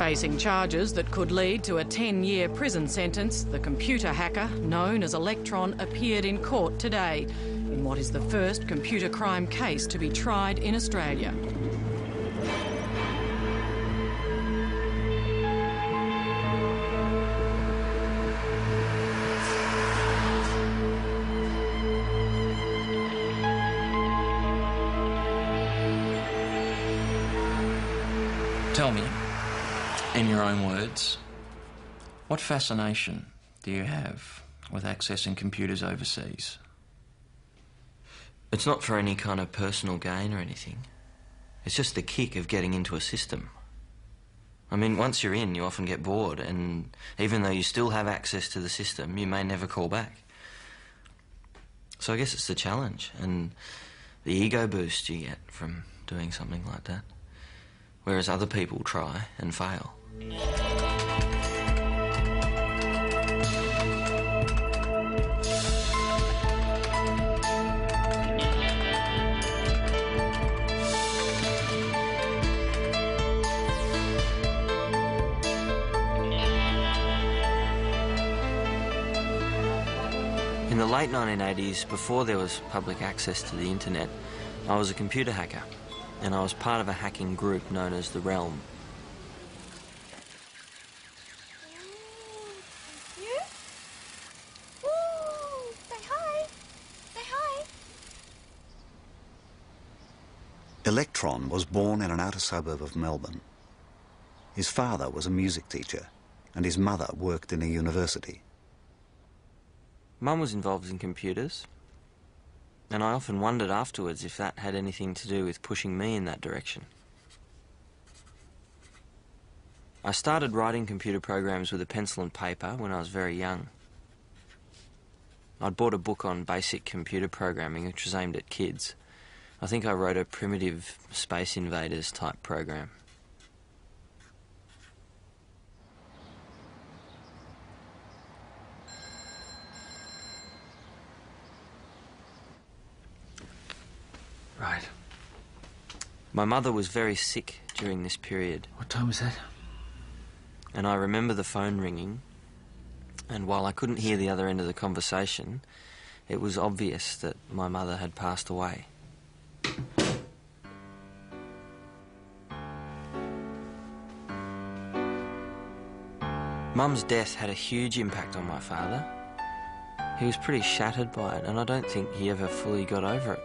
Facing charges that could lead to a 10-year prison sentence, the computer hacker known as Electron appeared in court today in what is the first computer crime case to be tried in Australia. Tell me, in your own words, what fascination do you have with accessing computers overseas? It's not for any kind of personal gain or anything. It's just the kick of getting into a system. I mean, once you're in, you often get bored, and even though you still have access to the system, you may never call back. So I guess it's the challenge and the ego boost you get from doing something like that. Whereas other people try and fail. In the late 1980s, before there was public access to the internet, I was a computer hacker. And I was part of a hacking group known as The Realm. You? Woo! Say hi! Say hi! Electron was born in an outer suburb of Melbourne. His father was a music teacher, and his mother worked in a university. Mum was involved in computers. And I often wondered afterwards if that had anything to do with pushing me in that direction. I started writing computer programs with a pencil and paper when I was very young. I'd bought a book on basic computer programming which was aimed at kids. I think I wrote a primitive Space Invaders type program. Right. My mother was very sick during this period. What time was that? And I remember the phone ringing, and while I couldn't hear the other end of the conversation, it was obvious that my mother had passed away. Mum's death had a huge impact on my father. He was pretty shattered by it, and I don't think he ever fully got over it.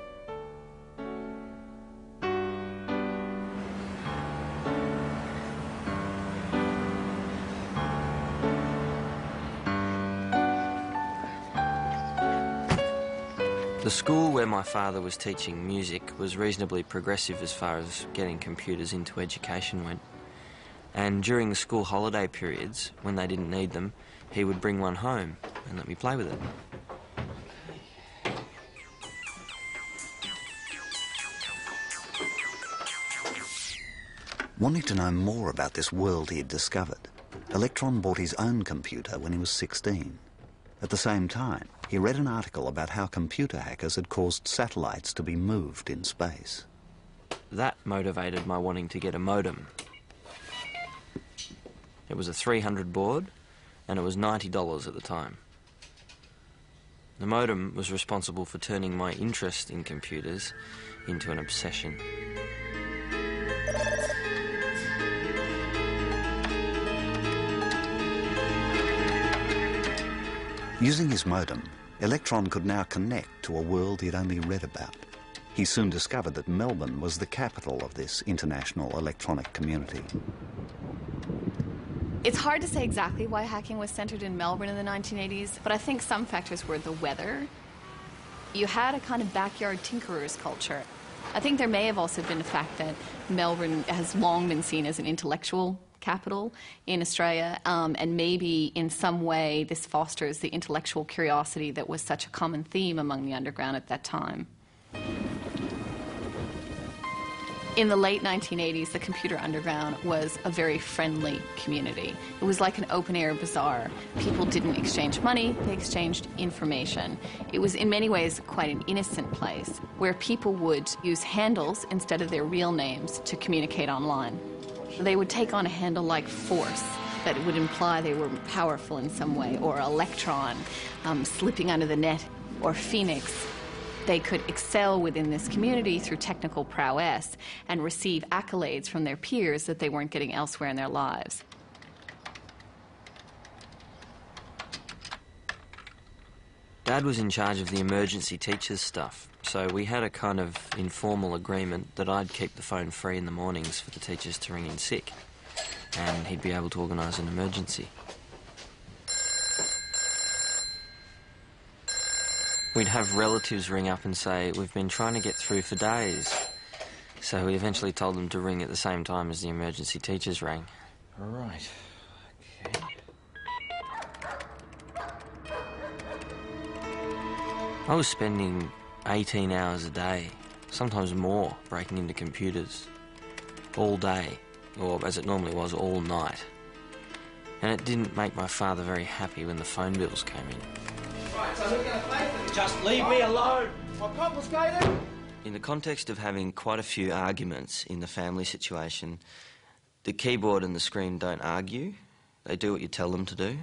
The school where my father was teaching music was reasonably progressive as far as getting computers into education went. And during the school holiday periods, when they didn't need them, he would bring one home and let me play with it. Wanting to know more about this world he had discovered, Electron bought his own computer when he was 16. At the same time, he read an article about how computer hackers had caused satellites to be moved in space. That motivated my wanting to get a modem. It was a 300 baud, and it was $90 at the time. The modem was responsible for turning my interest in computers into an obsession. Using his modem, Electron could now connect to a world he'd only read about. He soon discovered that Melbourne was the capital of this international electronic community. It's hard to say exactly why hacking was centered in Melbourne in the 1980s, but I think some factors were the weather. You had a kind of backyard tinkerers culture. I think there may have also been the fact that Melbourne has long been seen as an intellectual capital in Australia, and maybe in some way this fosters the intellectual curiosity that was such a common theme among the underground at that time. In the late 1980s, the computer underground was a very friendly community. It was like an open-air bazaar. People didn't exchange money, they exchanged information. It was in many ways quite an innocent place where people would use handles instead of their real names to communicate online. They would take on a handle-like force that would imply they were powerful in some way, or Electron slipping under the net, or Phoenix. They could excel within this community through technical prowess and receive accolades from their peers that they weren't getting elsewhere in their lives. Dad was in charge of the emergency teachers stuff, so we had a kind of informal agreement that I'd keep the phone free in the mornings for the teachers to ring in sick, and he'd be able to organise an emergency. We'd have relatives ring up and say, "We've been trying to get through for days." So we eventually told them to ring at the same time as the emergency teachers rang. Right. Okay. I was spending 18 hours a day, sometimes more, breaking into computers. All day, or as it normally was, all night. And it didn't make my father very happy when the phone bills came in. Right, so who's going to pay for this? Just leave me alone. I'll confiscate it. In the context of having quite a few arguments in the family situation, the keyboard and the screen don't argue. They do what you tell them to do.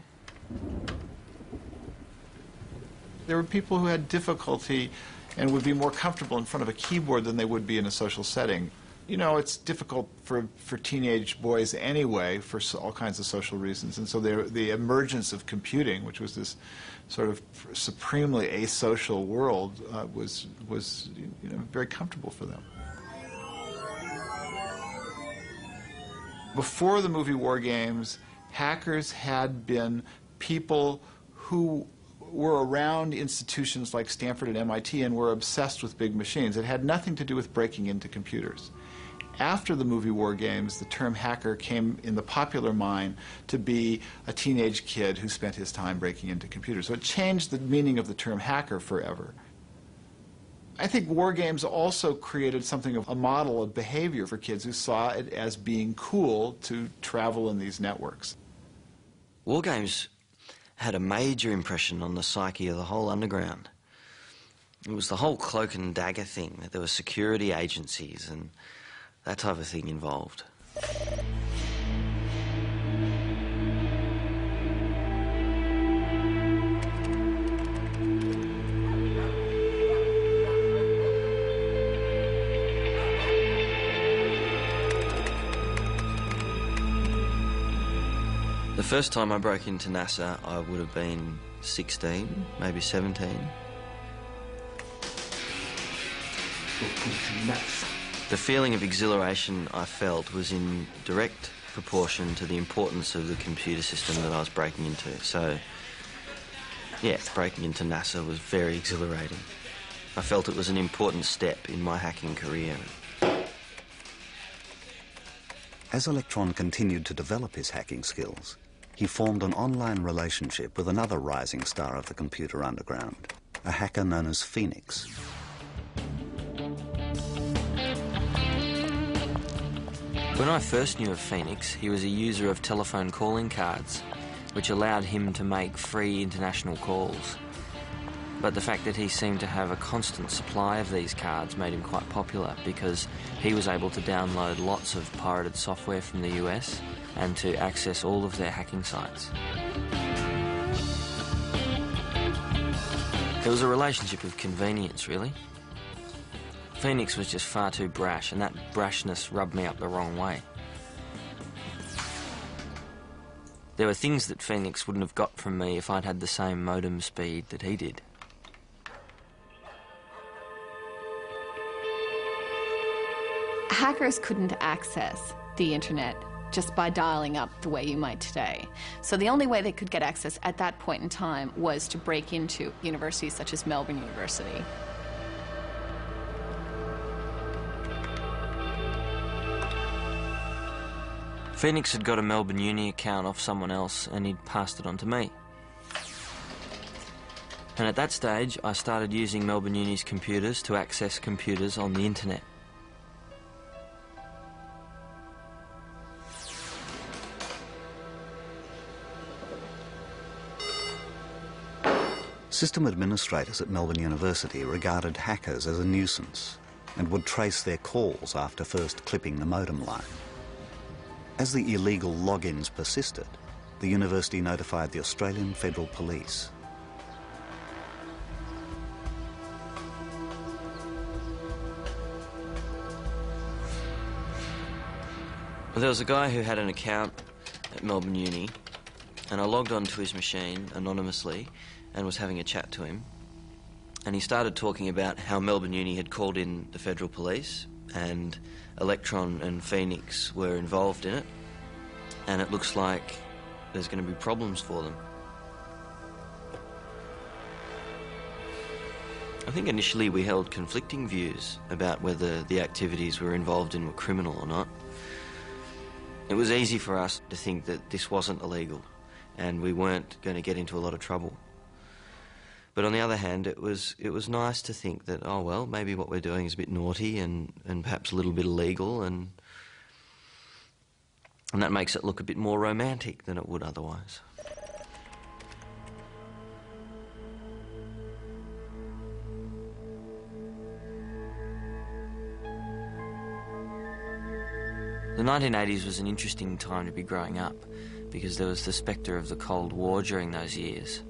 There were people who had difficulty and would be more comfortable in front of a keyboard than they would be in a social setting. You know, it's difficult for teenage boys anyway for all kinds of social reasons. And so the emergence of computing, which was this sort of supremely asocial world, was very comfortable for them. Before the movie War Games, hackers had been people who were around institutions like Stanford and MIT and were obsessed with big machines. It had nothing to do with breaking into computers. After the movie War Games, the term hacker came in the popular mind to be a teenage kid who spent his time breaking into computers. So it changed the meaning of the term hacker forever. I think War Games also created something of a model of behavior for kids who saw it as being cool to travel in these networks. War Games had a major impression on the psyche of the whole underground. It was the whole cloak and dagger thing, that there were security agencies and that type of thing involved. The first time I broke into NASA, I would have been 16, maybe 17. The feeling of exhilaration I felt was in direct proportion to the importance of the computer system that I was breaking into. So, yeah, breaking into NASA was very exhilarating. I felt it was an important step in my hacking career. As Electron continued to develop his hacking skills, he formed an online relationship with another rising star of the computer underground, a hacker known as Phoenix. When I first knew of Phoenix, he was a user of telephone calling cards, which allowed him to make free international calls. But the fact that he seemed to have a constant supply of these cards made him quite popular because he was able to download lots of pirated software from the US and to access all of their hacking sites. It was a relationship of convenience, really. Phoenix was just far too brash, and that brashness rubbed me up the wrong way. There were things that Phoenix wouldn't have got from me if I'd had the same modem speed that he did. Hackers couldn't access the internet just by dialing up the way you might today. So the only way they could get access at that point in time was to break into universities such as Melbourne University. Phoenix had got a Melbourne Uni account off someone else and he'd passed it on to me. And at that stage, I started using Melbourne Uni's computers to access computers on the internet. System administrators at Melbourne University regarded hackers as a nuisance and would trace their calls after first clipping the modem line. As the illegal logins persisted, the university notified the Australian Federal Police. Well, there was a guy who had an account at Melbourne Uni, and I logged onto his machine anonymously and was having a chat to him. And he started talking about how Melbourne Uni had called in the Federal Police and Electron and Phoenix were involved in it, and it looks like there's going to be problems for them. I think initially we held conflicting views about whether the activities we were involved in were criminal or not. It was easy for us to think that this wasn't illegal and we weren't going to get into a lot of trouble. But on the other hand, it was nice to think that, oh well, maybe what we're doing is a bit naughty and perhaps a little bit illegal, and that makes it look a bit more romantic than it would otherwise. The 1980s was an interesting time to be growing up because there was the spectre of the Cold War during those years.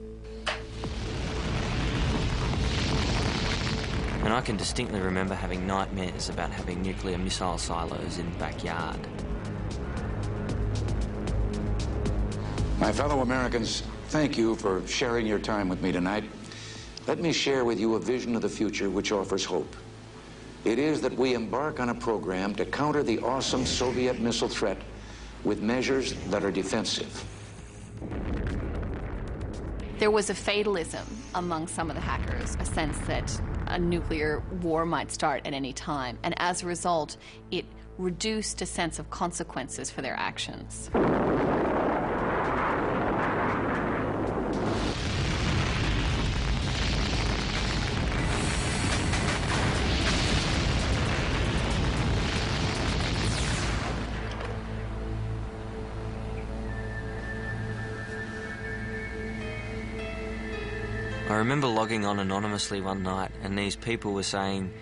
And I can distinctly remember having nightmares about having nuclear missile silos in the backyard. My fellow Americans, thank you for sharing your time with me tonight. Let me share with you a vision of the future which offers hope. It is that we embark on a program to counter the awesome Soviet missile threat with measures that are defensive. There was a fatalism among some of the hackers, a sense that a nuclear war might start at any time, and as a result, it reduced a sense of consequences for their actions. I remember logging on anonymously one night and these people were saying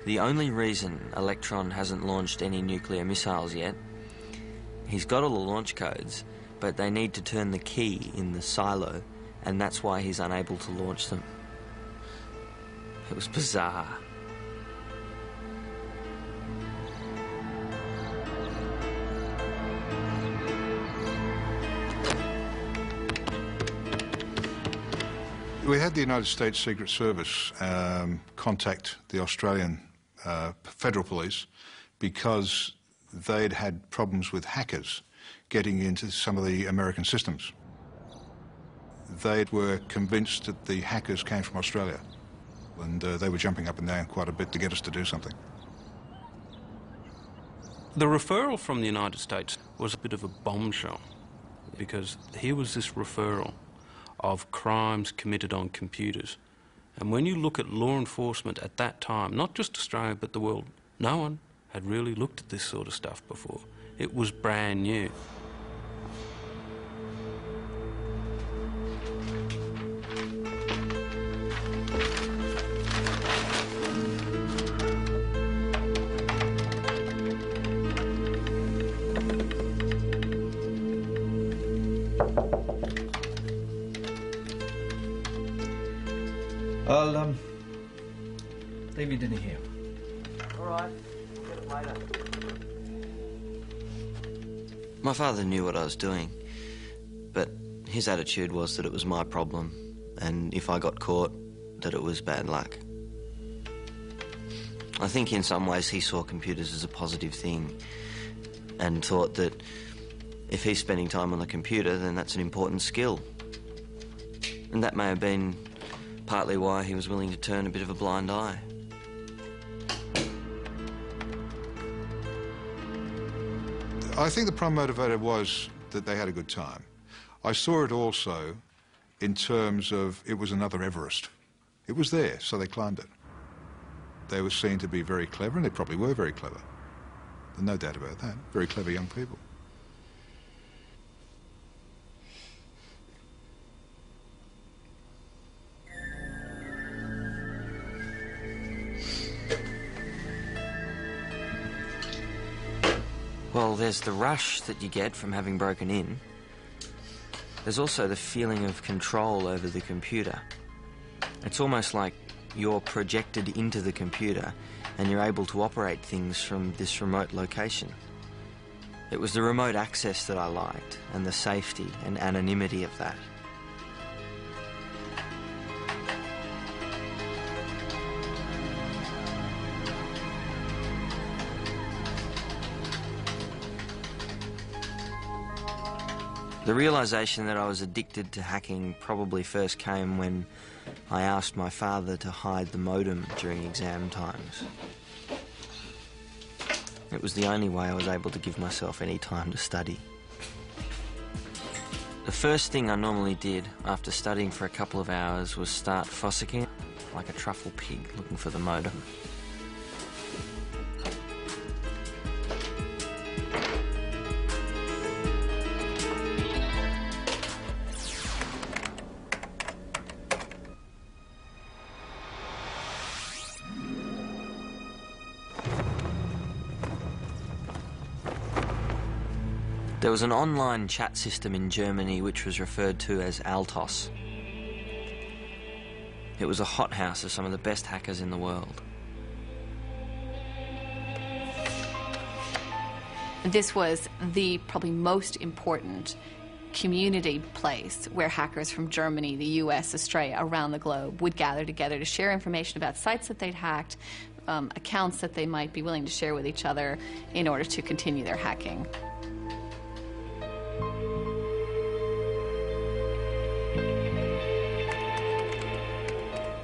the only reason Electron hasn't launched any nuclear missiles yet, he's got all the launch codes, but they need to turn the key in the silo, and that's why he's unable to launch them. It was bizarre. We had the United States Secret Service contact the Australian Federal Police because they'd had problems with hackers getting into some of the American systems. They were convinced that the hackers came from Australia, and they were jumping up and down quite a bit to get us to do something. The referral from the United States was a bit of a bombshell, because here was this referral of crimes committed on computers. And when you look at law enforcement at that time, not just Australia but the world, no one had really looked at this sort of stuff before. It was brand new. I'll leave your dinner here. All right, we'll get it later. My father knew what I was doing, but his attitude was that it was my problem, and if I got caught, that it was bad luck. I think in some ways he saw computers as a positive thing and thought that if he's spending time on the computer, then that's an important skill. And that may have been partly why he was willing to turn a bit of a blind eye. I think the prime motivator was that they had a good time. I saw it also in terms of it was another Everest. It was there, so they climbed it. They were seen to be very clever, and they probably were very clever. There's no doubt about that. Very clever young people. Well, there's the rush that you get from having broken in. There's also the feeling of control over the computer. It's almost like you're projected into the computer and you're able to operate things from this remote location. It was the remote access that I liked, and the safety and anonymity of that. The realisation that I was addicted to hacking probably first came when I asked my father to hide the modem during exam times. It was the only way I was able to give myself any time to study. The first thing I normally did after studying for a couple of hours was start fossicking like a truffle pig looking for the modem. There was an online chat system in Germany which was referred to as Altos. It was a hothouse of some of the best hackers in the world. This was the probably most important community place where hackers from Germany, the US, Australia, around the globe would gather together to share information about sites that they'd hacked, accounts that they might be willing to share with each other in order to continue their hacking.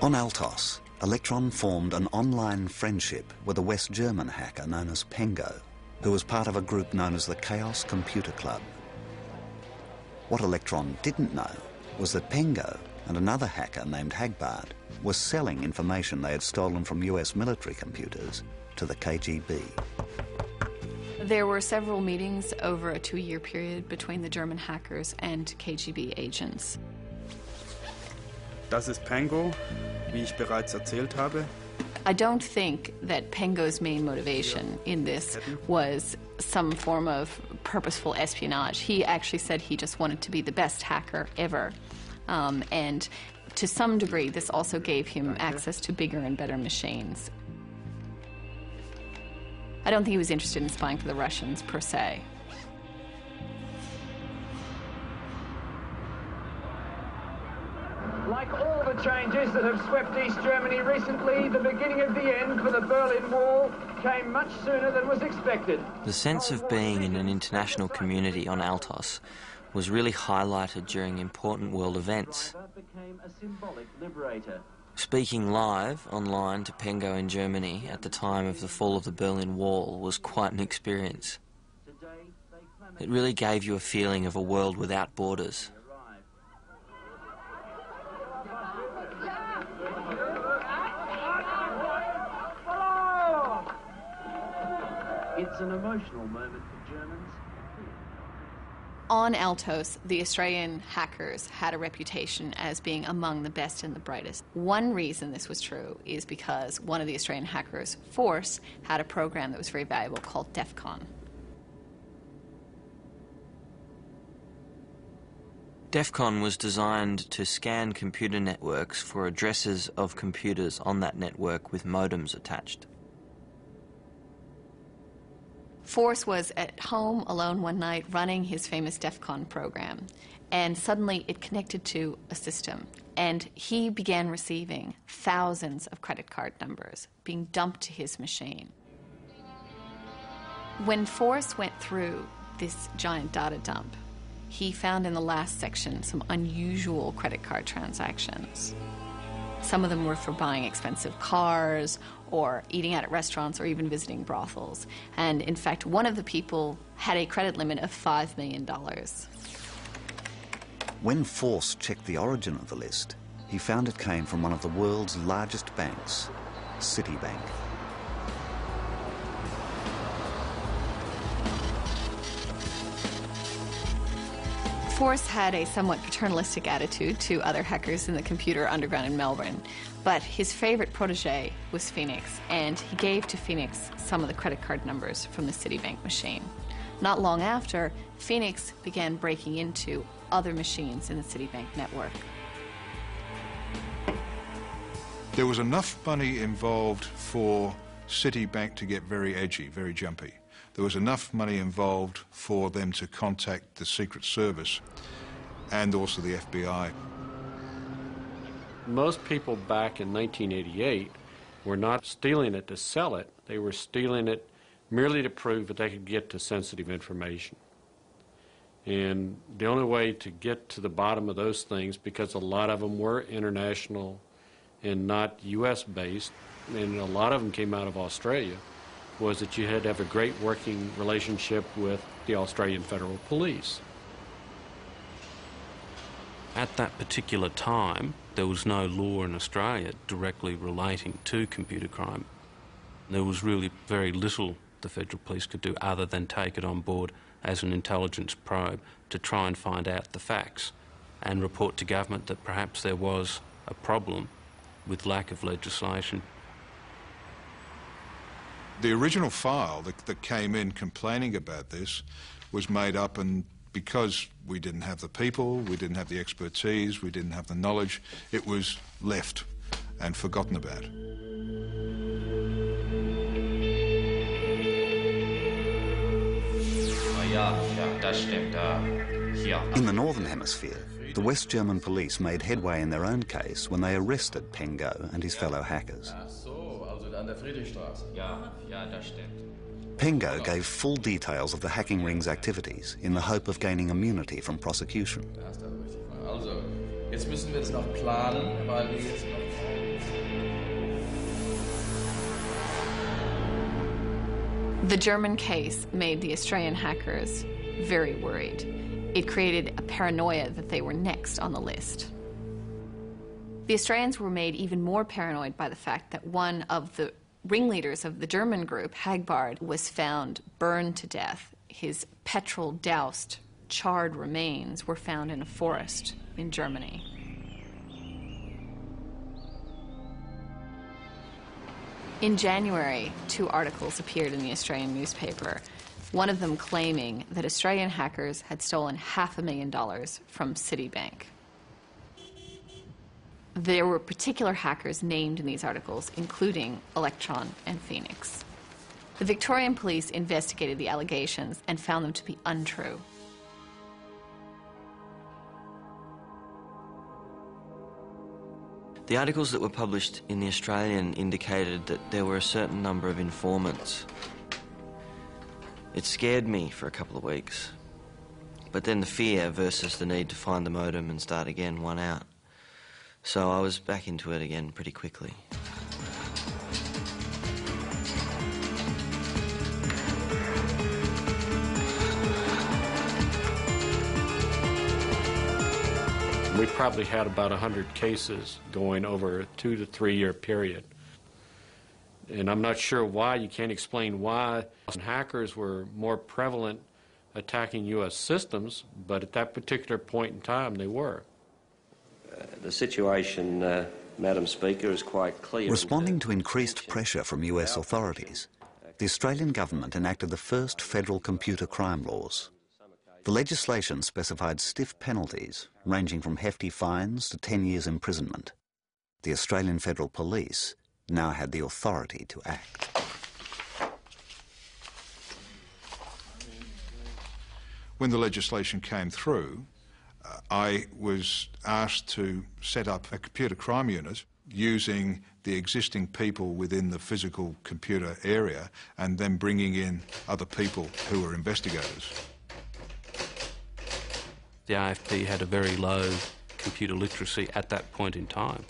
On Altos, Electron formed an online friendship with a West German hacker known as Pengo, who was part of a group known as the Chaos Computer Club. What Electron didn't know was that Pengo and another hacker named Hagbard were selling information they had stolen from US military computers to the KGB. There were several meetings over a 2-year period between the German hackers and KGB agents. Das ist Pengo, wie ich bereits erzählt habe. I don't think that Pengo's main motivation in this was some form of purposeful espionage. He actually said he just wanted to be the best hacker ever. And to some degree, this also gave him access to bigger and better machines. I don't think he was interested in spying for the Russians, per se. Like all the changes that have swept East Germany recently, the beginning of the end for the Berlin Wall came much sooner than was expected. The sense of being in an international community on Altos was really highlighted during important world events. Speaking live online to Pengo in Germany at the time of the fall of the Berlin Wall was quite an experience. It really gave you a feeling of a world without borders. It's an emotional moment for Germans. On Altos, the Australian hackers had a reputation as being among the best and the brightest. One reason this was true is because one of the Australian hackers, Force, had a program that was very valuable called DEFCON. DEFCON was designed to scan computer networks for addresses of computers on that network with modems attached. Force was at home alone one night running his famous DEFCON program, and suddenly it connected to a system, and he began receiving thousands of credit card numbers being dumped to his machine. When Force went through this giant data dump, he found in the last section some unusual credit card transactions. Some of them were for buying expensive cars, or eating out at restaurants, or even visiting brothels. And in fact, one of the people had a credit limit of $5 million. When Force checked the origin of the list, he found it came from one of the world's largest banks, Citibank. Force had a somewhat paternalistic attitude to other hackers in the computer underground in Melbourne, but his favorite protege was Phoenix, and he gave to Phoenix some of the credit card numbers from the Citibank machine. Not long after, Phoenix began breaking into other machines in the Citibank network. There was enough money involved for Citibank to get very edgy, very jumpy. There was enough money involved for them to contact the Secret Service and also the FBI. Most people back in 1988 were not stealing it to sell it. They were stealing it merely to prove that they could get to sensitive information. And the only way to get to the bottom of those things, because a lot of them were international and not U.S. based, and a lot of them came out of Australia, was that you had to have a great working relationship with the Australian Federal Police. At that particular time, there was no law in Australia directly relating to computer crime. There was really very little the Federal Police could do other than take it on board as an intelligence probe to try and find out the facts and report to government that perhaps there was a problem with lack of legislation. The original file that came in complaining about this was made up, and because we didn't have the people, we didn't have the expertise, we didn't have the knowledge, it was left and forgotten about. In the Northern Hemisphere, the West German police made headway in their own case when they arrested Pengo and his fellow hackers. Pengo gave full details of the hacking ring's activities in the hope of gaining immunity from prosecution. The German case made the Australian hackers very worried. It created a paranoia that they were next on the list. The Australians were made even more paranoid by the fact that one of the ringleaders of the German group, Hagbard, was found burned to death. His petrol-doused, charred remains were found in a forest in Germany. In January, 2 articles appeared in the Australian newspaper, one of them claiming that Australian hackers had stolen $500,000 from Citibank. There were particular hackers named in these articles, including Electron and Phoenix. The Victorian police investigated the allegations and found them to be untrue. The articles that were published in the Australian indicated that there were a certain number of informants. It scared me for a couple of weeks, but then the fear versus the need to find the modem and start again won out. So I was back into it again pretty quickly. We probably had about 100 cases going over a 2 to 3 year period. And I'm not sure why, you can't explain why hackers were more prevalent attacking U.S. systems, but at that particular point in time they were. The situation, Madam Speaker, is quite clear. Responding to increased pressure from US authorities, the Australian government enacted the first federal computer crime laws. The legislation specified stiff penalties, ranging from hefty fines to 10 years imprisonment. The Australian Federal Police now had the authority to act. When the legislation came through, I was asked to set up a computer crime unit using the existing people within the physical computer area and then bringing in other people who were investigators. The AFP had a very low computer literacy at that point in time.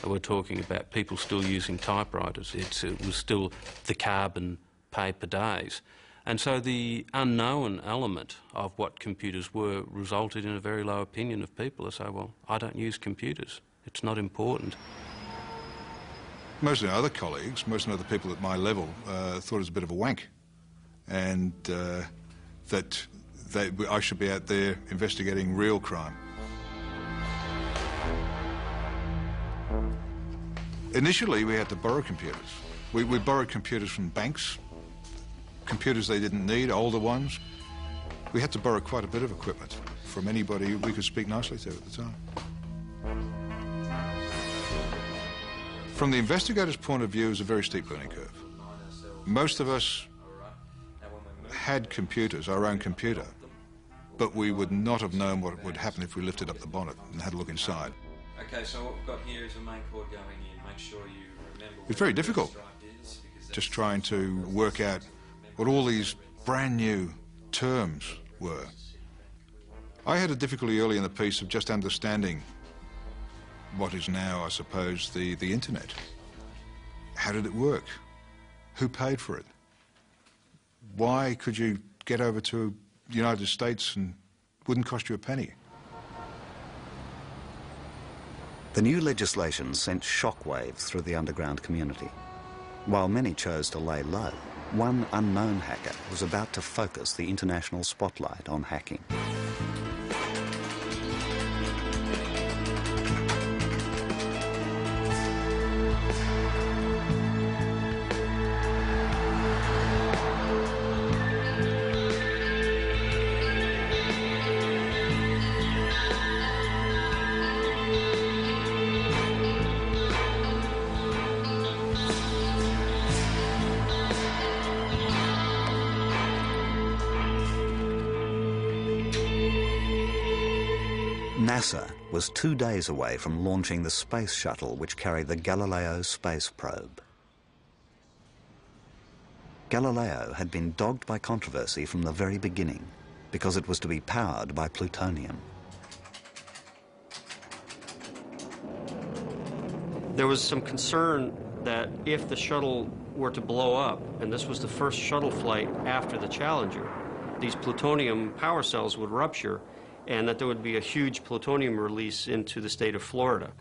We're talking about people still using typewriters. It was still the carbon paper days. And so the unknown element of what computers were resulted in a very low opinion of people. They say, well, I don't use computers. It's not important. Most of the other colleagues, most of the other people at my level thought it was a bit of a wank, and that I should be out there investigating real crime. Initially, we had to borrow computers. We borrowed computers from banks, computers they didn't need, older ones. We had to borrow quite a bit of equipment from anybody we could speak nicely to at the time. From the investigator's point of view, it was a very steep learning curve. Most of us had computers, our own computer, but we would not have known what would happen if we lifted up the bonnet and had a look inside. Okay, so what we've got here is a main cord going in. Make sure you remember. It's very difficult, just trying to work out what all these brand new terms were. I had a difficulty early in the piece of just understanding what is now, I suppose, the internet. How did it work? Who paid for it? Why could you get over to the United States and wouldn't cost you a penny? The new legislation sent shockwaves through the underground community. While many chose to lay low, one unknown hacker was about to focus the international spotlight on hacking. NASA was 2 days away from launching the space shuttle which carried the Galileo space probe. Galileo had been dogged by controversy from the very beginning because it was to be powered by plutonium. There was some concern that if the shuttle were to blow up, and this was the first shuttle flight after the Challenger, these plutonium power cells would rupture and that there would be a huge plutonium release into the state of Florida.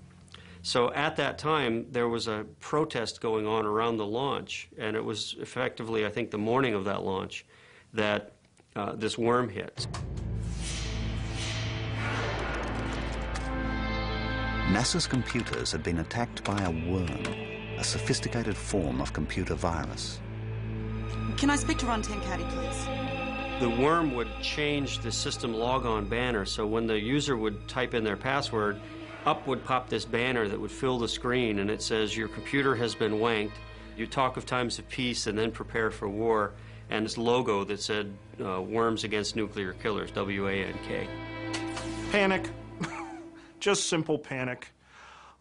So at that time, there was a protest going on around the launch, and it was effectively, I think, the morning of that launch that this worm hit. NASA's computers had been attacked by a worm, a sophisticated form of computer virus. Can I speak to Ron Tenkati, please? The worm would change the system logon banner, so when the user would type in their password, up would pop this banner that would fill the screen, and it says, your computer has been wanked, you talk of times of peace and then prepare for war, and this logo that said, Worms Against Nuclear Killers, W-A-N-K. Panic. Just simple panic.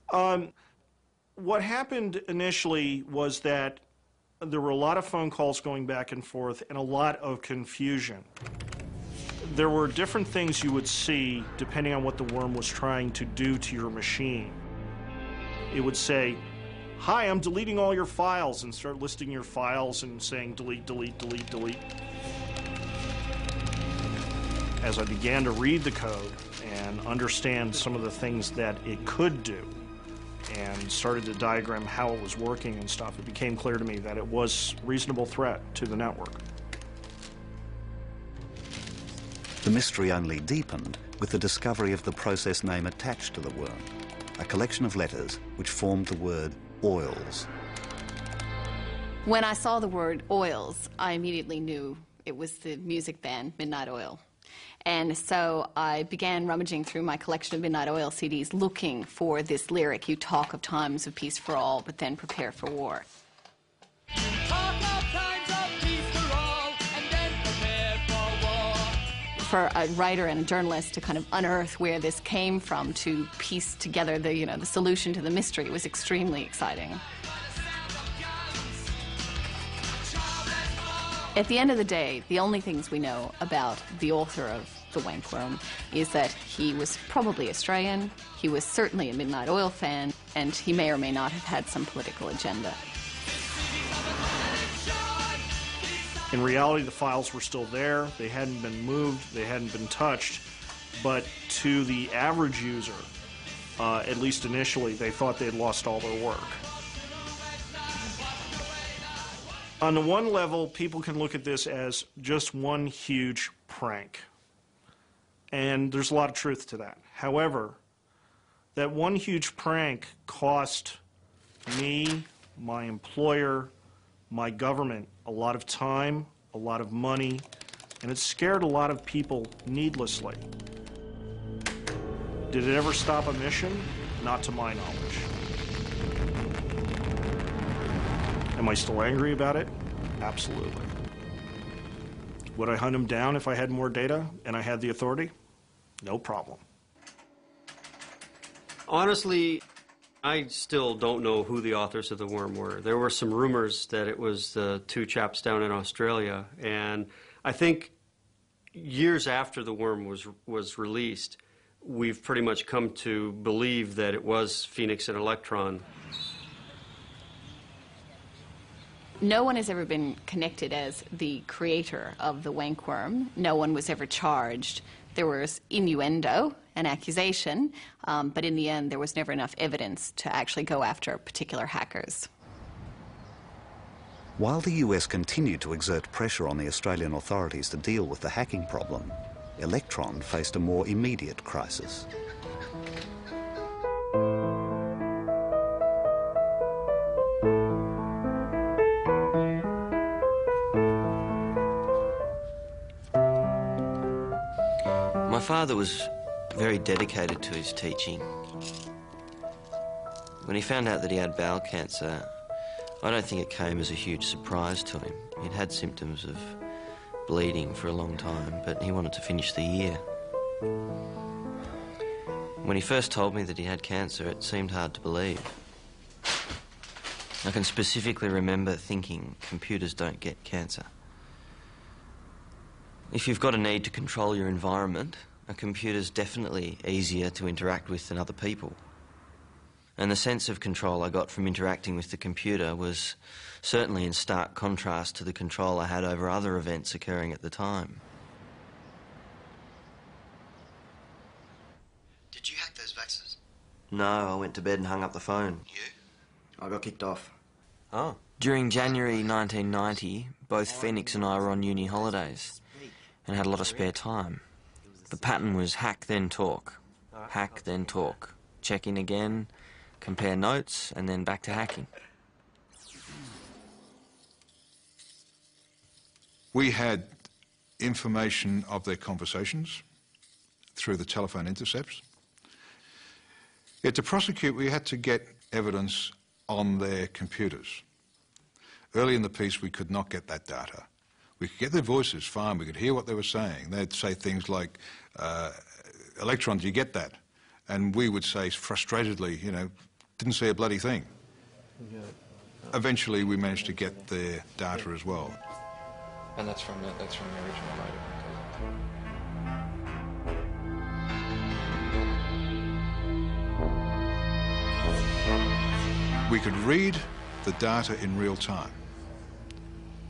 What happened initially was that there were a lot of phone calls going back and forth and a lot of confusion. There were different things you would see depending on what the worm was trying to do to your machine. It would say, hi, I'm deleting all your files, and start listing your files and saying delete, delete, delete, delete. As I began to read the code and understand some of the things that it could do, and started to diagram how it was working and stuff, it became clear to me that it was a reasonable threat to the network. The mystery only deepened with the discovery of the process name attached to the worm, a collection of letters which formed the word oils. When I saw the word oils, I immediately knew it was the music band Midnight Oil. And so I began rummaging through my collection of Midnight Oil CDs looking for this lyric, you talk of times of peace for all, but then prepare for war. Talk of times of peace for all, and then prepare for war. For a writer and a journalist to kind of unearth where this came from, to piece together the, the solution to the mystery was extremely exciting. At the end of the day, the only things we know about the author of The Wankworm is that he was probably Australian, he was certainly a Midnight Oil fan, and he may or may not have had some political agenda. In reality, the files were still there, they hadn't been moved, they hadn't been touched, but to the average user, at least initially, they thought they'd lost all their work. On the one level, people can look at this as just one huge prank. And there's a lot of truth to that. However, that one huge prank cost me, my employer, my government a lot of time, a lot of money, And it scared a lot of people needlessly. Did it ever stop a mission? Not to my knowledge. Am I still angry about it? Absolutely. Would I hunt him down if I had more data and I had the authority? No problem. Honestly, I still don't know who the authors of the worm were. There were some rumors that it was the two chaps down in Australia, and I think years after the worm was released, we've pretty much come to believe that it was Phoenix and Electron. No one has ever been connected as the creator of the wankworm. No one was ever charged. There was innuendo, an accusation, but in the end there was never enough evidence to actually go after particular hackers. While the US continued to exert pressure on the Australian authorities to deal with the hacking problem, Electron faced a more immediate crisis. My father was very dedicated to his teaching. When he found out that he had bowel cancer, I don't think it came as a huge surprise to him. He'd had symptoms of bleeding for a long time, but he wanted to finish the year. When he first told me that he had cancer, it seemed hard to believe. I can specifically remember thinking, computers don't get cancer. If you've got a need to control your environment, a computer's definitely easier to interact with than other people. And the sense of control I got from interacting with the computer was certainly in stark contrast to the control I had over other events occurring at the time. Did you hack those faxes? No, I went to bed and hung up the phone. You? I got kicked off. Oh. During January 1990, both Phoenix and I were on uni holidays and had a lot of spare time. The pattern was hack, then talk. Hack, then talk. Check in again, compare notes, and then back to hacking. We had information of their conversations through the telephone intercepts. Yet to prosecute, we had to get evidence on their computers. Early in the piece, we could not get that data. We could get their voices fine, we could hear what they were saying. They'd say things like, Electron, do you get that? And we would say frustratedly, you know, didn't say a bloody thing. Eventually we managed to get their data as well. And that's from the original modem. We could read the data in real time.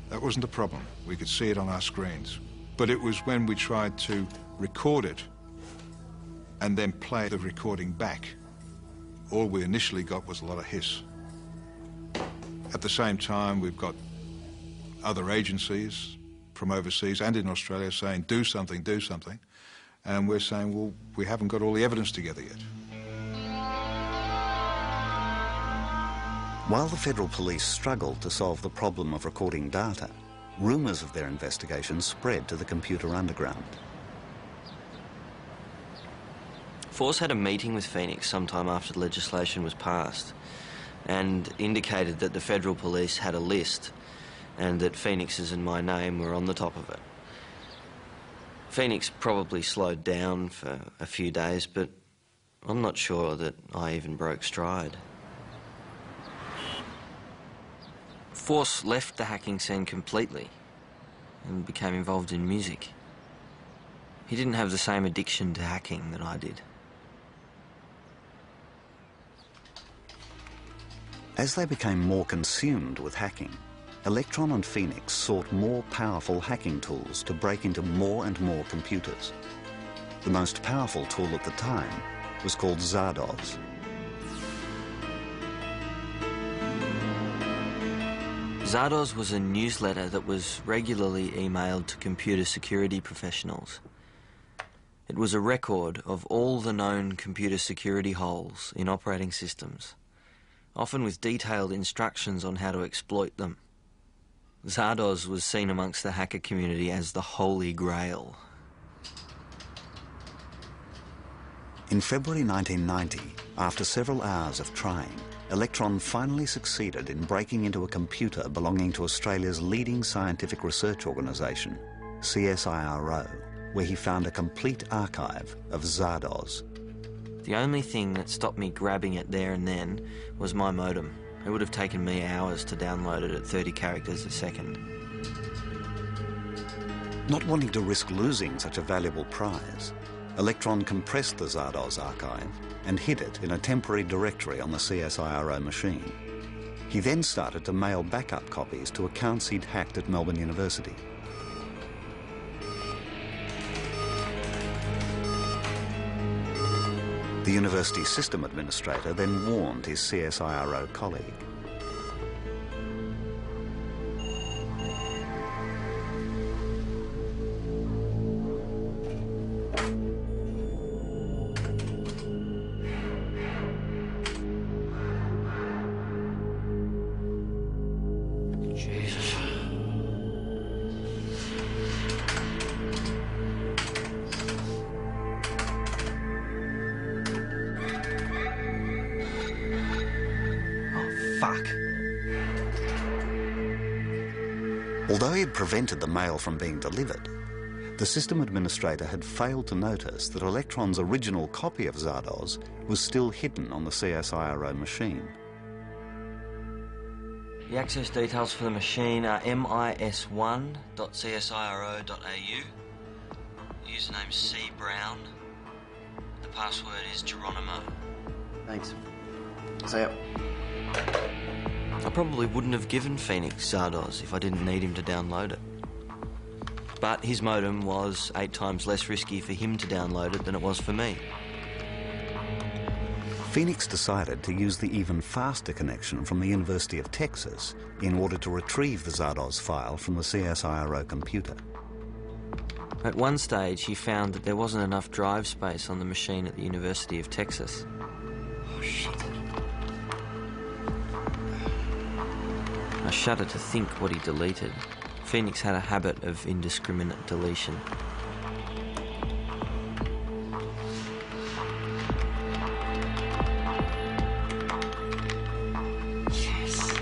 That wasn't a problem. We could see it on our screens. But it was when we tried to record it and then play the recording back, all we initially got was a lot of hiss. At the same time, we've got other agencies from overseas and in Australia saying, do something, do something. And we're saying, well, we haven't got all the evidence together yet. While the federal police struggled to solve the problem of recording data, rumours of their investigation spread to the computer underground. Force had a meeting with Phoenix sometime after the legislation was passed and indicated that the federal police had a list and that Phoenix's and my name were on the top of it. Phoenix probably slowed down for a few days, but I'm not sure that I even broke stride. Force left the hacking scene completely and became involved in music. He didn't have the same addiction to hacking that I did. As they became more consumed with hacking, Electron and Phoenix sought more powerful hacking tools to break into more and more computers. The most powerful tool at the time was called Zardoz. Zardoz was a newsletter that was regularly emailed to computer security professionals. It was a record of all the known computer security holes in operating systems, often with detailed instructions on how to exploit them. Zardoz was seen amongst the hacker community as the Holy Grail. In February 1990, after several hours of trying, Electron finally succeeded in breaking into a computer belonging to Australia's leading scientific research organisation, CSIRO, where he found a complete archive of Zardoz. The only thing that stopped me grabbing it there and then was my modem. It would have taken me hours to download it at 30 characters a second. Not wanting to risk losing such a valuable prize, Electron compressed the Zardoz archive and hid it in a temporary directory on the CSIRO machine. He then started to mail backup copies to accounts he'd hacked at Melbourne University. The university system administrator then warned his CSIRO colleague. Jesus. Fuck. Although he had prevented the mail from being delivered, the system administrator had failed to notice that Electron's original copy of Zardoz was still hidden on the CSIRO machine. The access details for the machine are mis1.csiro.au. Username C Brown. The password is Geronimo. Thanks. See ya. I probably wouldn't have given Phoenix Zardoz if I didn't need him to download it. But his modem was 8 times less risky for him to download it than it was for me. Phoenix decided to use the even faster connection from the University of Texas in order to retrieve the Zardoz file from the CSIRO computer. At one stage, he found that there wasn't enough drive space on the machine at the University of Texas. Oh, shit. I shudder to think what he deleted. Phoenix had a habit of indiscriminate deletion. Yes.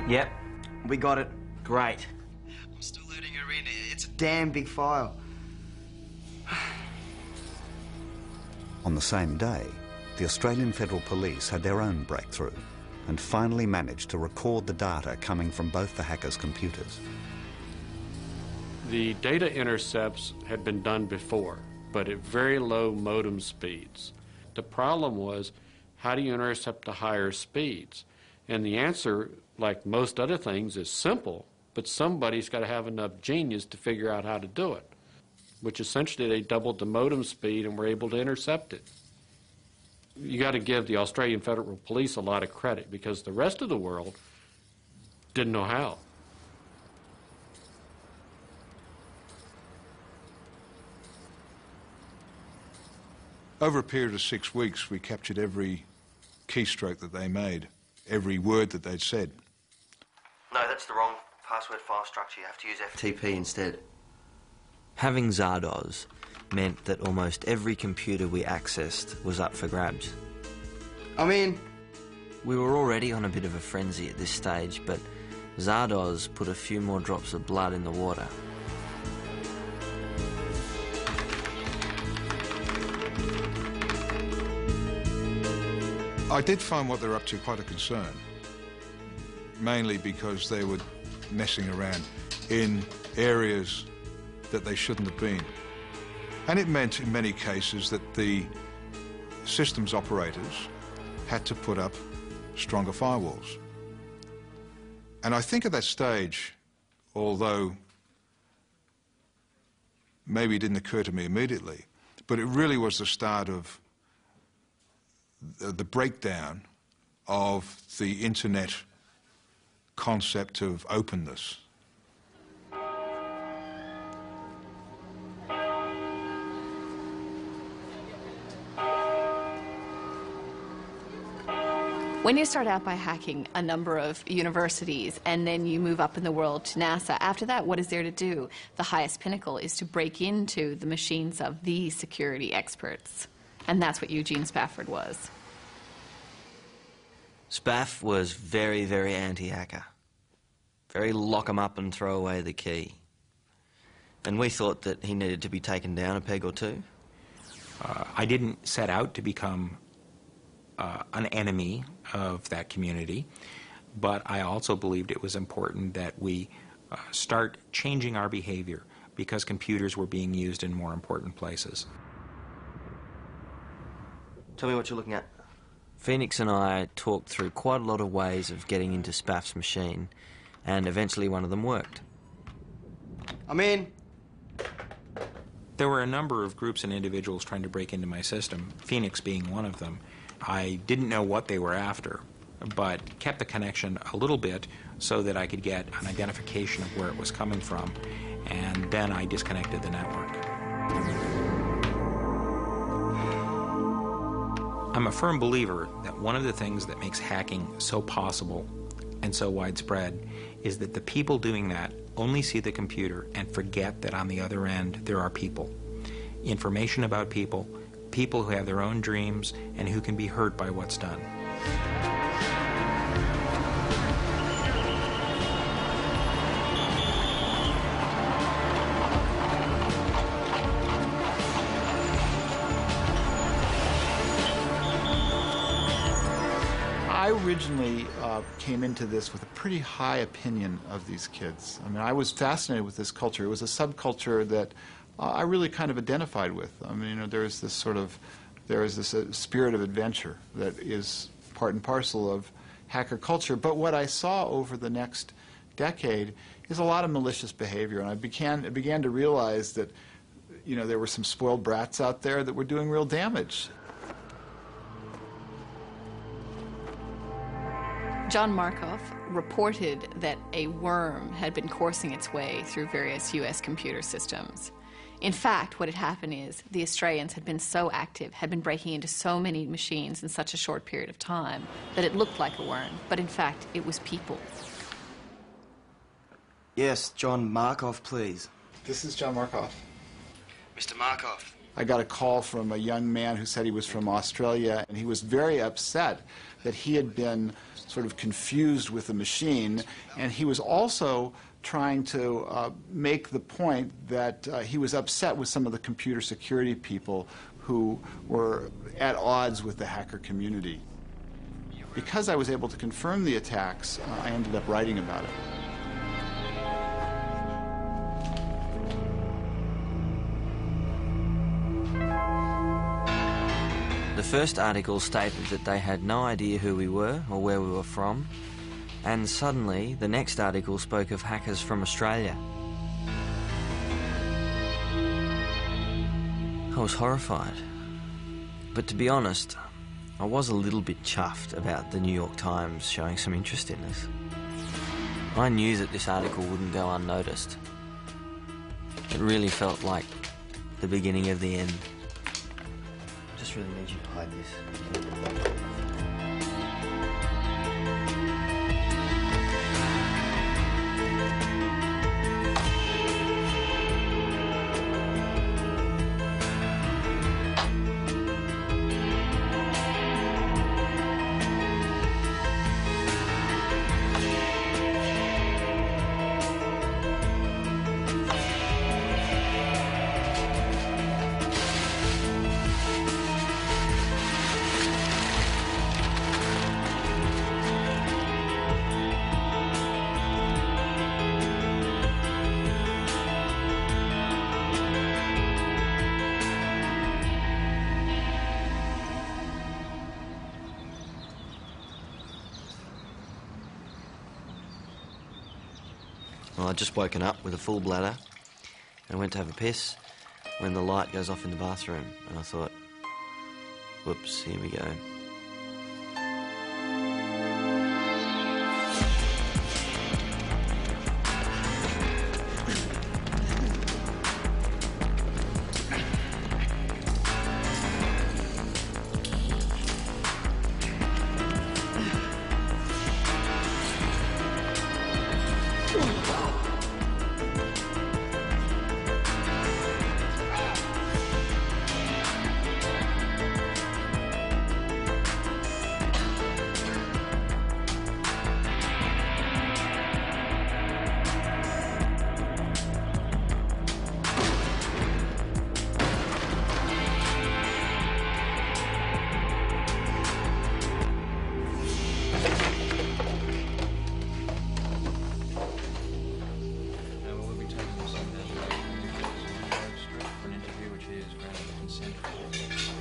Yep. We got it. Great. I'm still loading her in. It's a damn big file. On the same day, the Australian Federal Police had their own breakthrough and finally managed to record the data coming from both the hackers' computers. The data intercepts had been done before, but at very low modem speeds. The problem was, how do you intercept the higher speeds? And the answer, like most other things, is simple, but somebody's got to have enough genius to figure out how to do it, which essentially they doubled the modem speed and were able to intercept it. You got to give the Australian Federal Police a lot of credit because the rest of the world didn't know how. Over a period of 6 weeks, we captured every keystroke that they made, every word that they'd said. No, that's the wrong password file structure. You have to use FTP instead. Having Zardoz meant that almost every computer we accessed was up for grabs. I'm in. We were already on a bit of a frenzy at this stage, but Zardoz put a few more drops of blood in the water. I did find what they're up to quite a concern, mainly because they were messing around in areas that they shouldn't have been. And it meant, in many cases, that the systems operators had to put up stronger firewalls. And I think at that stage, although maybe it didn't occur to me immediately, but it really was the start of the breakdown of the internet concept of openness. When you start out by hacking a number of universities and then you move up in the world to NASA, after that, what is there to do? The highest pinnacle is to break into the machines of the security experts. And that's what Eugene Spafford was. Spaff was very, very anti-hacker. Very lock 'em up and throw away the key. And we thought that he needed to be taken down a peg or two. I didn't set out to become an enemy of that community, but I also believed it was important that we start changing our behavior because computers were being used in more important places. Tell me what you're looking at. Phoenix and I talked through quite a lot of ways of getting into Spaff's machine, and eventually one of them worked. I'm in. There were a number of groups and individuals trying to break into my system, Phoenix being one of them. I didn't know what they were after, but kept the connection a little bit so that I could get an identification of where it was coming from, and then I disconnected the network. I'm a firm believer that one of the things that makes hacking so possible and so widespread is that the people doing that only see the computer and forget that on the other end there are people. Information about people, people who have their own dreams and who can be hurt by what's done. I originally came into this with a pretty high opinion of these kids. I mean, I was fascinated with this culture. It was a subculture that I really kind of identified with. I mean, you know, there is this spirit of adventure that is part and parcel of hacker culture. But what I saw over the next decade is a lot of malicious behavior, and I began to realize that, you know, there were some spoiled brats out there that were doing real damage. John Markoff reported that a worm had been coursing its way through various U.S. computer systems. In fact, what had happened is the Australians had been so active, had been breaking into so many machines in such a short period of time, that it looked like a worm, but in fact, it was people. Yes, John Markoff, please. This is John Markoff. Mr. Markoff. I got a call from a young man who said he was from Australia, and he was very upset that he had been sort of confused with the machine, and he was also trying to make the point that he was upset with some of the computer security people who were at odds with the hacker community. Because I was able to confirm the attacks, I ended up writing about it. The first article stated that they had no idea who we were or where we were from, and suddenly the next article spoke of hackers from Australia. I was horrified, but to be honest, I was a little bit chuffed about the New York Times showing some interest in us. I knew that this article wouldn't go unnoticed. It really felt like the beginning of the end. I just really need you to hide this. Well, I'd just woken up with a full bladder and went to have a piss when the light goes off in the bathroom, and I thought, whoops, here we go.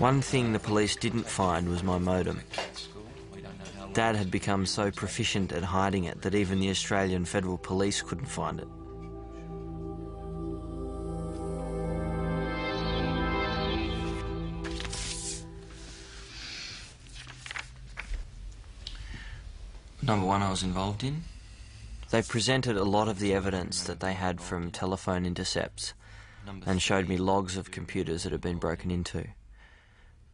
One thing the police didn't find was my modem. Dad had become so proficient at hiding it that even the Australian Federal Police couldn't find it. Number one I was involved in. They presented a lot of the evidence that they had from telephone intercepts and showed me logs of computers that had been broken into,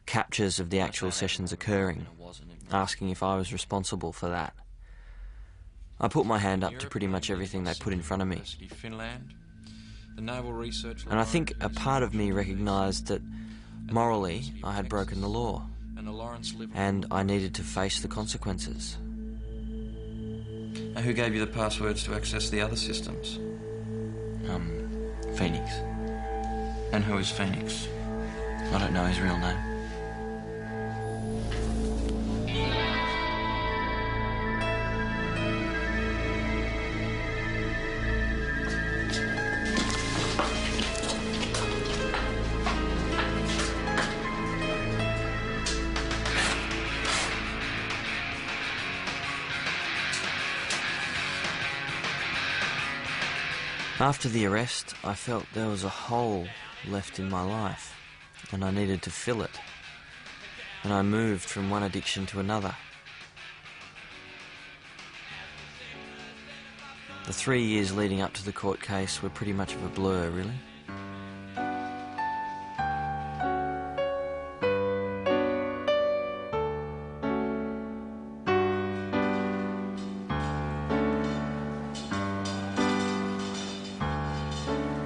captures of the actual sessions occurring, asking if I was responsible for that. I put my hand up to pretty much everything they put in front of me. And I think a part of me recognised that morally I had broken the law and I needed to face the consequences. Who gave you the passwords to access the other systems? Phoenix. And who is Phoenix? I don't know his real name. After the arrest, I felt there was a hole left in my life, and I needed to fill it. And I moved from one addiction to another. The 3 years leading up to the court case were pretty much of a blur, really.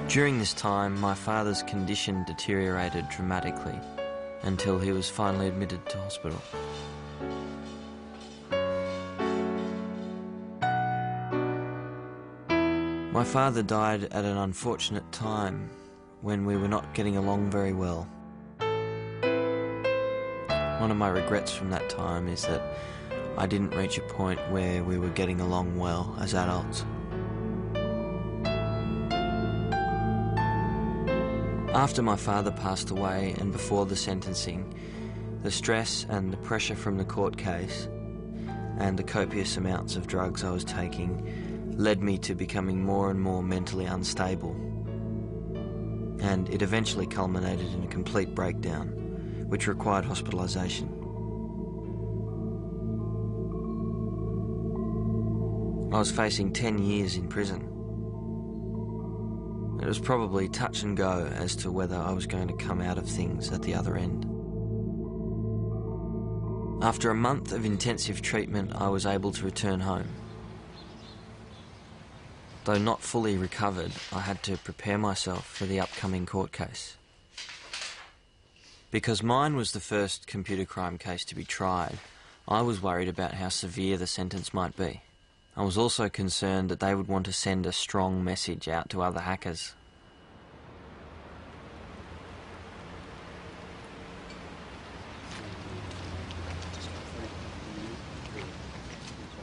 During this time, my father's condition deteriorated dramatically until he was finally admitted to hospital. My father died at an unfortunate time when we were not getting along very well. One of my regrets from that time is that I didn't reach a point where we were getting along well as adults. After my father passed away and before the sentencing, the stress and the pressure from the court case and the copious amounts of drugs I was taking led me to becoming more and more mentally unstable. And it eventually culminated in a complete breakdown, which required hospitalisation. I was facing 10 years in prison. It was probably touch and go as to whether I was going to come out of things at the other end. After a month of intensive treatment, I was able to return home. Though not fully recovered, I had to prepare myself for the upcoming court case. Because mine was the first computer crime case to be tried, I was worried about how severe the sentence might be. I was also concerned that they would want to send a strong message out to other hackers.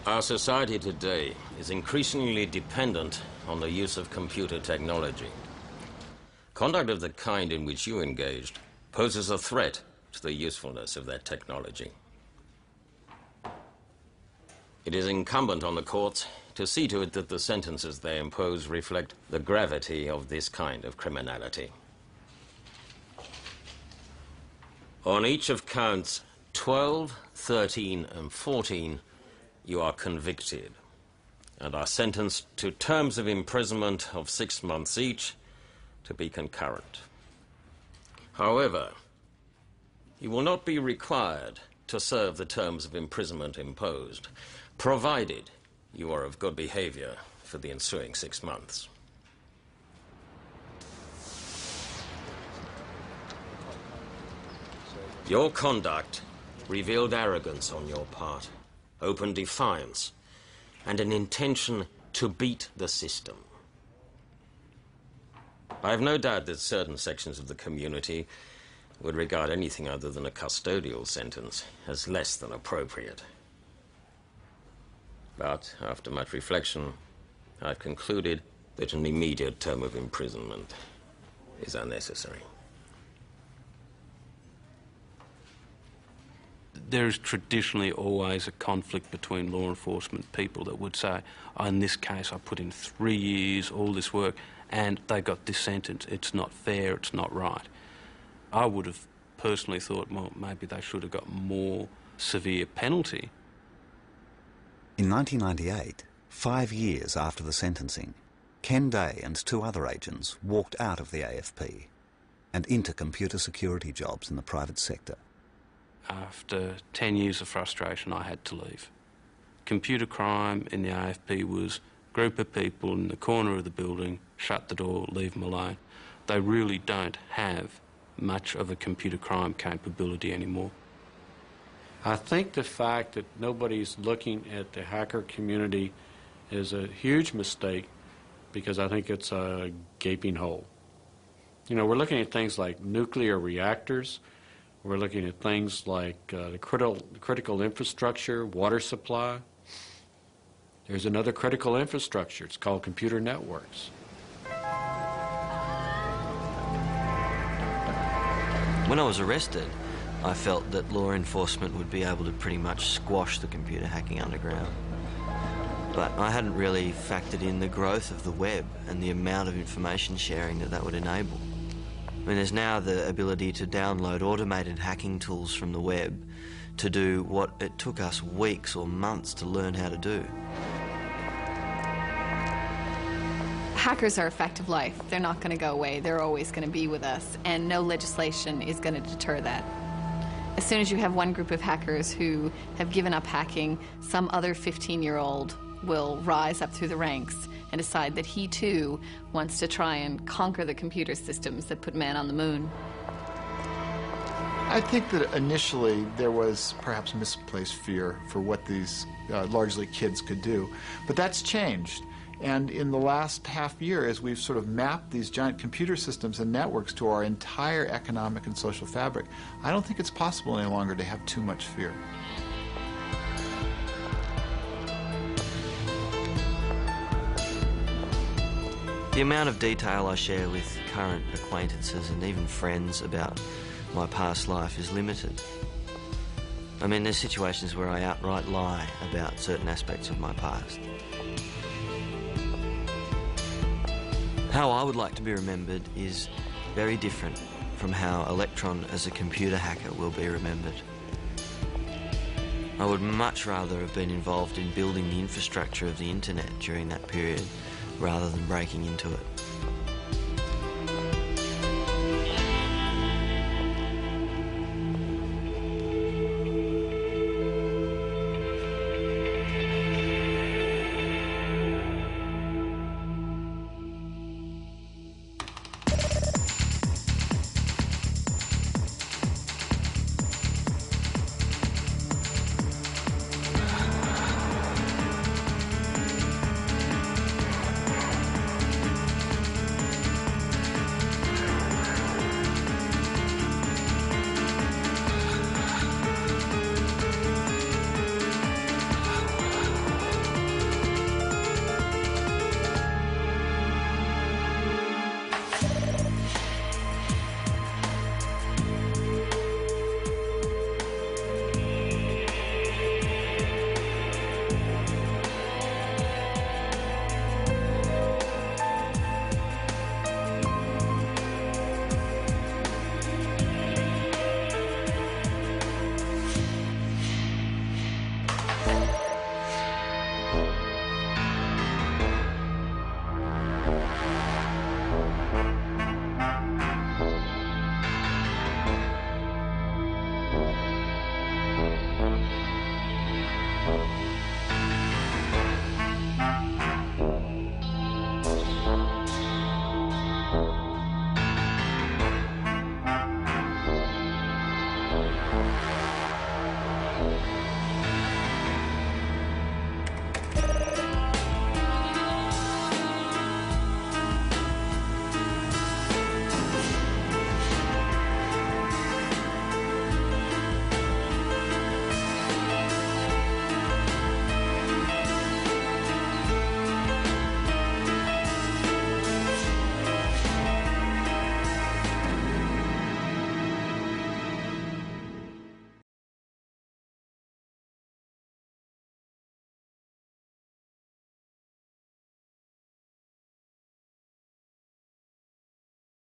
Our society today is increasingly dependent on the use of computer technology. Conduct of the kind in which you engaged poses a threat to the usefulness of that technology. It is incumbent on the courts to see to it that the sentences they impose reflect the gravity of this kind of criminality. On each of counts 12, 13, and 14, you are convicted and are sentenced to terms of imprisonment of 6 months each, to be concurrent. However, you will not be required to serve the terms of imprisonment imposed, provided you are of good behavior for the ensuing 6 months. Your conduct revealed arrogance on your part, open defiance, and an intention to beat the system. I have no doubt that certain sections of the community would regard anything other than a custodial sentence as less than appropriate. But after much reflection, I've concluded that an immediate term of imprisonment is unnecessary. There is traditionally always a conflict between law enforcement people that would say, oh, in this case I put in 3 years, all this work, and they got this sentence. It's not fair, it's not right. I would have personally thought, well, maybe they should have got more severe penalty. In 1998, 5 years after the sentencing, Ken Day and 2 other agents walked out of the AFP and into computer security jobs in the private sector. After 10 years of frustration, I had to leave. Computer crime in the AFP was a group of people in the corner of the building, shut the door, leave them alone. They really don't have much of a computer crime capability anymore. I think the fact that nobody's looking at the hacker community is a huge mistake, because I think it's a gaping hole. You know, we're looking at things like nuclear reactors. We're looking at things like the critical infrastructure, water supply. There's another critical infrastructure. It's called computer networks. When I was arrested, I felt that law enforcement would be able to pretty much squash the computer hacking underground. But I hadn't really factored in the growth of the web and the amount of information sharing that would enable. I mean, there's now the ability to download automated hacking tools from the web to do what it took us weeks or months to learn how to do. Hackers are a fact of life. They're not going to go away. They're always going to be with us, and no legislation is going to deter that. As soon as you have one group of hackers who have given up hacking, some other 15-year-old will rise up through the ranks and decide that he too wants to try and conquer the computer systems that put man on the moon. I think that initially there was perhaps misplaced fear for what these largely kids could do, but that's changed. And in the last half year, as we've sort of mapped these giant computer systems and networks to our entire economic and social fabric, I don't think it's possible any longer to have too much fear. The amount of detail I share with current acquaintances and even friends about my past life is limited. I mean, there's situations where I outright lie about certain aspects of my past. How I would like to be remembered is very different from how Electron as a computer hacker will be remembered. I would much rather have been involved in building the infrastructure of the internet during that period rather than breaking into it.